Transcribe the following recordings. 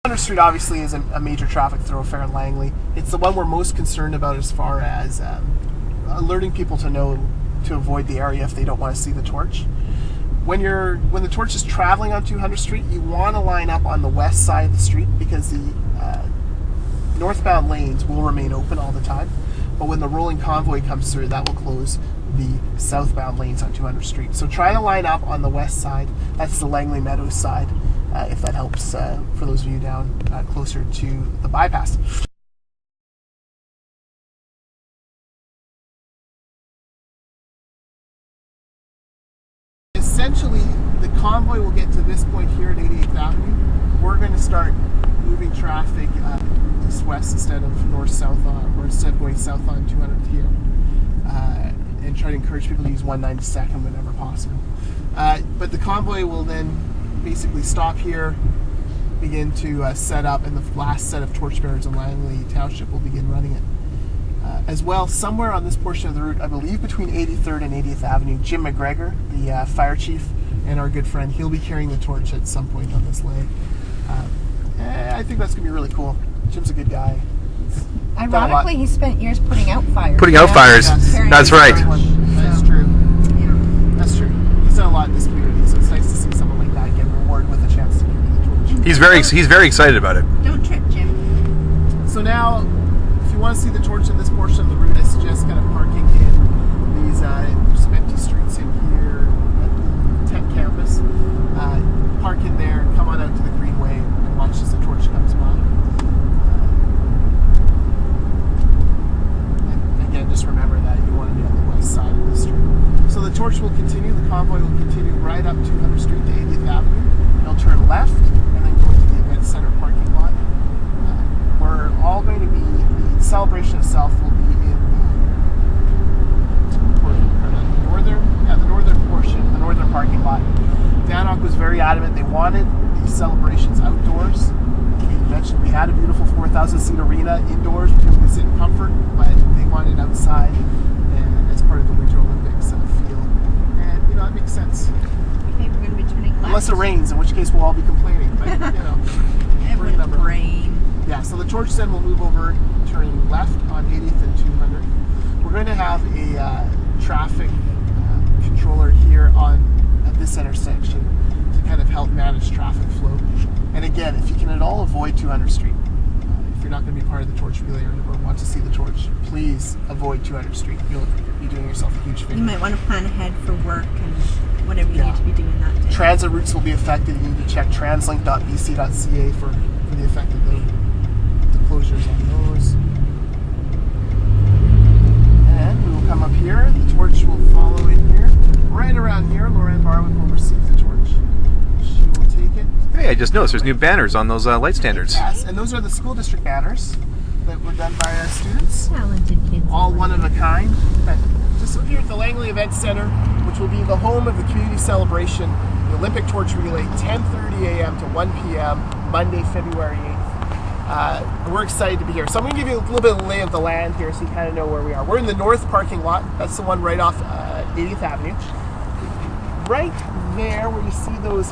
200th Street obviously is a major traffic thoroughfare in Langley. It's the one we're most concerned about as far as alerting people to know to avoid the area if they don't want to see the torch. When the torch is traveling on 200th Street, you want to line up on the west side of the street because the northbound lanes will remain open all the time. But when the rolling convoy comes through, that will close the southbound lanes on 200th Street. So try to line up on the west side. That's the Langley Meadows side, if that helps for those of you down closer to the bypass. Essentially, the convoy will get to this point here at 88th Avenue. We're going to start moving traffic east-west instead of north-south, or instead of going south on 200th here, and try to encourage people to use 192nd whenever possible. But the convoy will then basically stop here, begin to set up, and the last set of torchbearers in Langley Township will begin running it. As well, somewhere on this portion of the route, I believe between 83rd and 80th Avenue, Jim McGregor, the fire chief and our good friend, he'll be carrying the torch at some point on this leg. I think that's going to be really cool. Jim's a good guy. Ironically, he spent years putting out fires. Yes. That's right. That's true. Yeah. That's true. He's done a lot in this community, so it's nice to see someone like that get rewarded with a chance to carry the torch. He's very excited about it. Don't trip, Jim. So now, if you want to see the torch in this portion of the route, I suggest kind of parking in these some empty streets in here at the Tech campus. Park in there, come on out to the Greenway, and watch as the torch comes by. And again, just remember that you want to be on the west side of the street. So the torch will continue, the convoy will continue right up 200th Street to 80th Avenue. It'll turn left and then go into the event center parking lot. We're all going to be, the celebration itself will be in the northern portion, the northern parking lot. Danock was very adamant they wanted these celebrations outdoors. We mentioned we had a beautiful 4,000-seat arena indoors, people could sit in comfort, but they wanted outside and as part of the Winter Olympics feel. And you know, that makes sense. Maybe we're going to be turning left. Unless it rains, in which case we'll all be complaining. But you know, It would rain. Yeah, so the torch then will move over, turning left on 80th and 200. We're going to have a traffic controller here at this intersection to kind of help manage traffic flow. And again, if you can at all avoid 200th Street, if you're not going to be part of the torch relay or want to see the torch, please avoid 200th Street. You'll be doing yourself a huge favor. You might want to plan ahead for work and whatever you need to be doing that day. Transit routes will be affected. You need to check translink.bc.ca for the effect of the closures on those. And we will come up here. The torch will follow in here. Right around here, Lauren Barwick will receive the torch. She will take it. Hey, I just noticed there's new banners on those light standards. Yes, and those are the school district banners that were done by students. Talented kids. All one of a kind. But just here at the Langley Event Center, which will be the home of the community celebration, the Olympic Torch Relay, 10:30 a.m. to 1 p.m., Monday, February 8th. We're excited to be here. So I'm going to give you a little bit of the lay of the land here so you kind of know where we are. We're in the north parking lot. That's the one right off 80th Avenue. Right there where you see those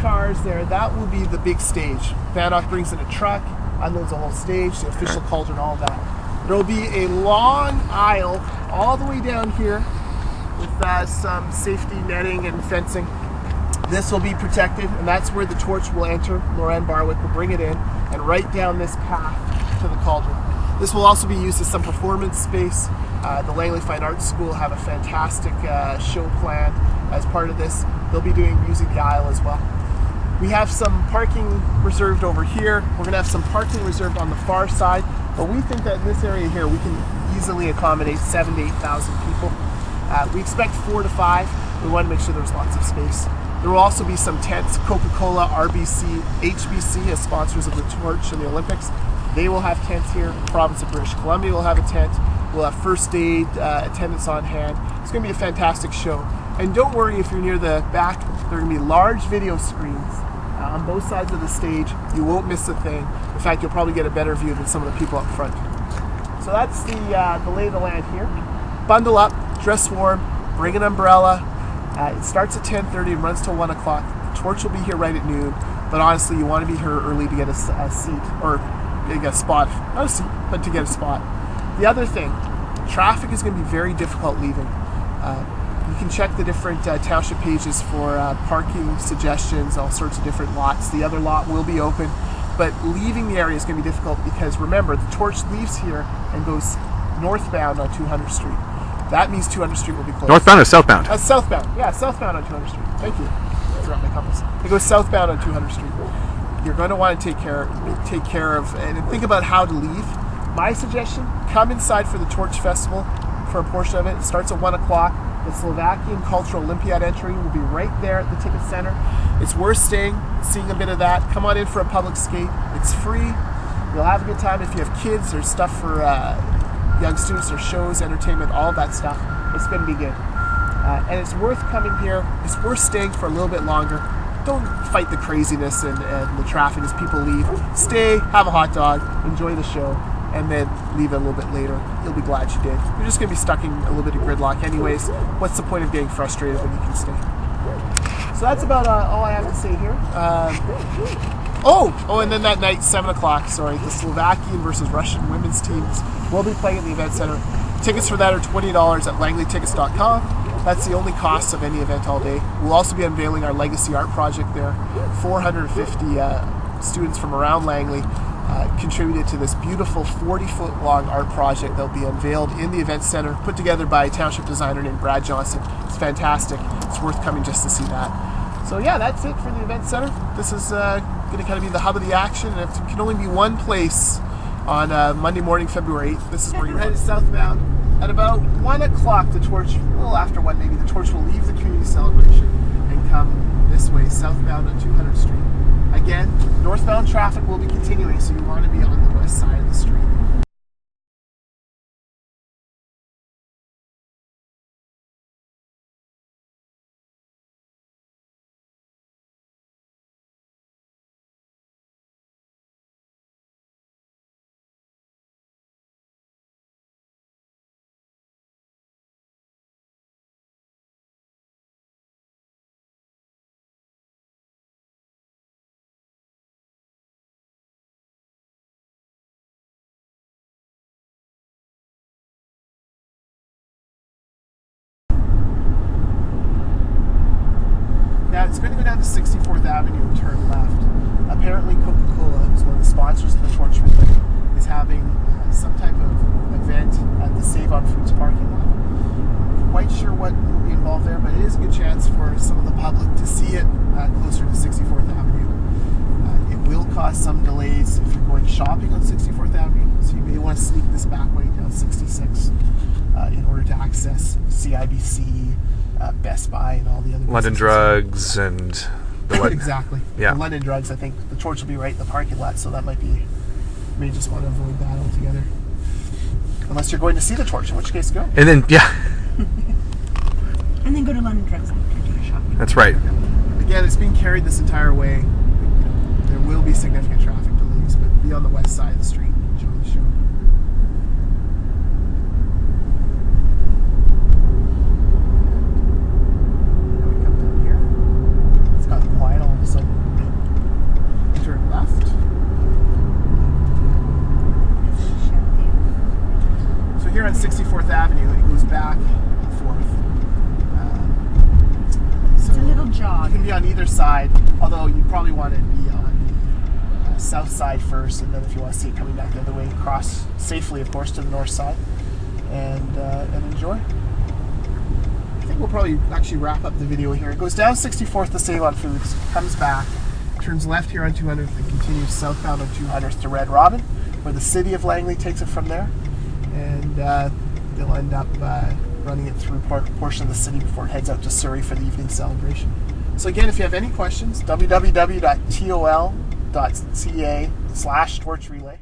cars there, that will be the big stage. Vanock brings in a truck, unloads the whole stage, the official cauldron, all of that. There will be a long aisle all the way down here with some safety netting and fencing. This will be protected, and that's where the torch will enter. Lauren Barwick will bring it in, and right down this path to the cauldron. This will also be used as some performance space. The Langley Fine Arts School will have a fantastic show planned as part of this. They'll be doing Music the Aisle as well. We have some parking reserved over here. We're going to have some parking reserved on the far side, but we think that in this area here we can easily accommodate 7,000 to 8,000 people. We expect 4 to 5. We want to make sure there's lots of space. There will also be some tents. Coca-Cola, RBC, HBC as sponsors of the torch and the Olympics. They will have tents here. The province of British Columbia will have a tent. We'll have first aid attendants on hand. It's going to be a fantastic show. And don't worry if you're near the back, there are going to be large video screens on both sides of the stage. You won't miss a thing. In fact, you'll probably get a better view than some of the people up front. So that's the lay of the land here. Bundle up, dress warm, bring an umbrella. It starts at 10:30 and runs till 1 o'clock. The torch will be here right at noon. But honestly, you want to be here early to get a seat, or get a spot. Not a seat, but to get a spot. The other thing, traffic is going to be very difficult leaving. You can check the different township pages for parking suggestions, all sorts of different lots. The other lot will be open, but leaving the area is going to be difficult because remember, the torch leaves here and goes northbound on 200th Street. That means 200th Street will be closed. Northbound or southbound? Southbound. Yeah, southbound on 200th Street. Thank you. Throughout my compass. It goes southbound on 200th Street. You're going to want to take care of and think about how to leave. My suggestion, come inside for the Torch Festival for a portion of it. It starts at 1 o'clock. The Slovakian Cultural Olympiad entry will be right there at the ticket center. It's worth staying, seeing a bit of that. Come on in for a public skate. It's free. You'll have a good time. If you have kids, there's stuff for young students, there's shows, entertainment, all that stuff. It's going to be good. And it's worth coming here. It's worth staying for a little bit longer. Don't fight the craziness and the traffic as people leave. Stay, have a hot dog, enjoy the show, and then leave it a little bit later. You'll be glad you did. You're just going to be stuck in a little bit of gridlock anyways. What's the point of getting frustrated when you can stay? So that's about all I have to say here. And then that night, 7 o'clock, the Slovakian versus Russian women's teams will be playing at the event center. Tickets for that are $20 at langleytickets.com. That's the only cost of any event all day. We'll also be unveiling our Legacy Art project there. 450 students from around Langley contributed to this beautiful 40-foot long art project that will be unveiled in the event center, put together by a township designer named Brad Johnson. It's fantastic. It's worth coming just to see that. So yeah, that's it for the event center. This is going to kind of be the hub of the action, and if there can only be one place on Monday morning, February 8th, this is where you're headed southbound. At about 1 o'clock, the torch, a little after 1 maybe, the torch will leave the community celebration and come this way, southbound on 200th Street. Again, northbound traffic will be continuing, so you want to be on the west side of the street. Now it's going to go down to 64th Avenue and turn left. Apparently Coca-Cola, who's one of the sponsors of the Torch Relay, is having some type of event at the Save on Foods parking lot. I'm quite sure what will be involved there, but it is a good chance for some of the public to see it closer to 64th Avenue. It will cause some delays if you're going shopping on 64th Avenue, so you may want to sneak this back way down 66 in order to access CIBC, Best Buy, and all the other London Drugs and the what? Exactly. Yeah. The London Drugs, I think the torch will be right in the parking lot, so that might be, you may just want to avoid that altogether. Unless you're going to see the torch, in which case go. And then, yeah. And then go to London Drugs after do your shopping. That's right. Again, it's being carried this entire way. There will be significant traffic delays, but be on the west side of the street. Enjoy the show. Here on 64th Avenue, it goes back and forth. It's a little jog. You can be on either side, although you probably want to be on the south side first, and then if you want to see it coming back the other way, cross safely, of course, to the north side, and enjoy. I think we'll probably actually wrap up the video here. It goes down 64th to Save on Foods, comes back, turns left here on 200th, and continues southbound on 200th to Red Robin, where the city of Langley takes it from there. And they'll end up running it through a portion of the city before it heads out to Surrey for the evening celebration. So again, if you have any questions, www.tol.ca/torchrelay.